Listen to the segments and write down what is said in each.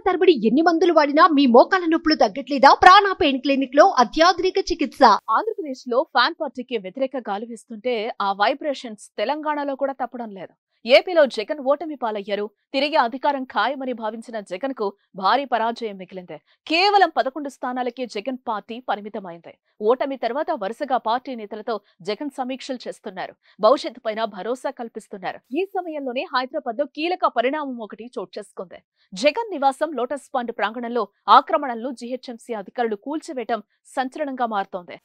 తరబడి ఎన్ని మందులు వాడినా మీ మోకాల నొప్పులు తగ్గట్లేదా? ప్రాణ పెయిన్ క్లినిక్ లో అత్యాధునిక చికిత్స. ఆంధ్రప్రదేశ్ లో ఫ్యాన్ పార్టీకి వ్యతిరేక గాలి వీస్తుంటే ఆ వైబ్రేషన్స్ తెలంగాణలో కూడా తప్పడం లేదు. ఏపీలో జగన్ ఓటమి పాలయ్యారు. తిరిగి అధికారం ఖాయమని భావించిన జగన్ కు భారీ పరాజయం మిగిలింది. కేవలం 11 స్థానాలకే జగన్ పార్టీ పరిమితమైంది. ఓటమి తర్వాత వరుసగా పార్టీ నేతలతో జగన్ సమీక్షలు చేస్తున్నారు. భవిష్యత్తు పైన భరోసా కల్పిస్తున్నారు. ఈ సమయంలోనే హైదరాబాద్ లో కీలక పరిణామం ఒకటి చోటు చేసుకుంది. జగన్ నివాసం లోటస్ పాండ్ ప్రాంగణంలో ఆక్రమణలను జీహెచ్ఎంసీ అధికారులు కూల్చివేయడం సంచలనంగా మారుతోంది.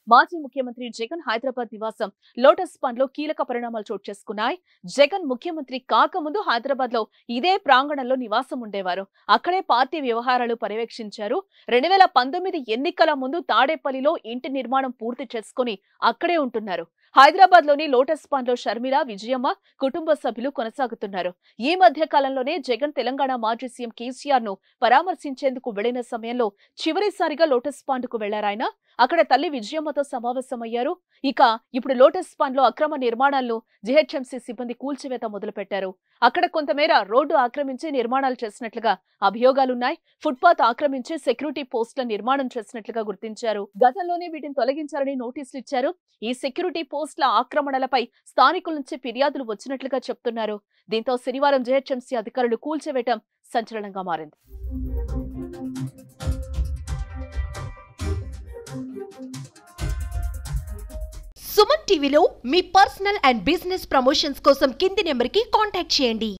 మాజీ ముఖ్యమంత్రి జగన్ హైదరాబాద్ నివాసం లోటస్ పాండ్ లో కీలక పరిణామాలు చోటు చేసుకున్నాయి. జగన్ ముఖ్యమంత్రి కాకముందు హైదరాబాద్ లో ఇదే ప్రాంగణంలో నివాసం ఉండేవారు. అక్కడే పార్టీ వ్యవహారాలు పర్యవేక్షించారు. 2019 ఎన్నికల ముందు తాడేపల్లిలో ఇంటి నిర్మాణం పూర్తి చేసుకుని అక్కడే ఉంటున్నారు. హైదరాబాద్ లోని లోటస్ పాండ్ లో షర్మిల, విజయమ్మ కుటుంబ సభ్యులు కొనసాగుతున్నారు. ఈ మధ్య కాలంలోనే జగన్ తెలంగాణ మాజీ సీఎం కేసీఆర్ ను పరామర్శించేందుకు వెళ్లిన సమయంలో చివరిసారిగా లోటస్ పాండ్ కు వెళ్లారాయన. అక్కడ తల్లి విజయమ్మతో సమావేశమయ్యారు. ఇక ఇప్పుడు లోటస్ పాండ్ లో అక్రమ నిర్మాణాలను జీహెచ్ఎంసీ సిబ్బంది కూల్చివేత మొదలుపెట్టారు. అక్కడ కొంతమేర రోడ్డు ఆక్రమించి నిర్మాణాలు చేసినట్లుగా అభియోగాలున్నాయి. ఫుట్పాత్ ఆక్రమించి సెక్యూరిటీ పోస్టుల నిర్మాణం చేసినట్లుగా గుర్తించారు. గతంలోనే వీటిని తొలగించాలని నోటీసులు ఇచ్చారు. ఈ సెక్యూరిటీ పోస్టుల ఆక్రమణలపై స్థానికుల నుంచి ఫిర్యాదులు వచ్చినట్లుగా చెప్తున్నారు. దీంతో శనివారం జీహెచ్ఎంసీ అధికారులు కూల్చివేయడం సంచలనంగా మారింది. సుమన్ టీవీలో మీ పర్సనల్ అండ్ బిజినెస్ ప్రమోషన్స్ కోసం కింది నెంబర్కి కాంటాక్ట్ చేయండి.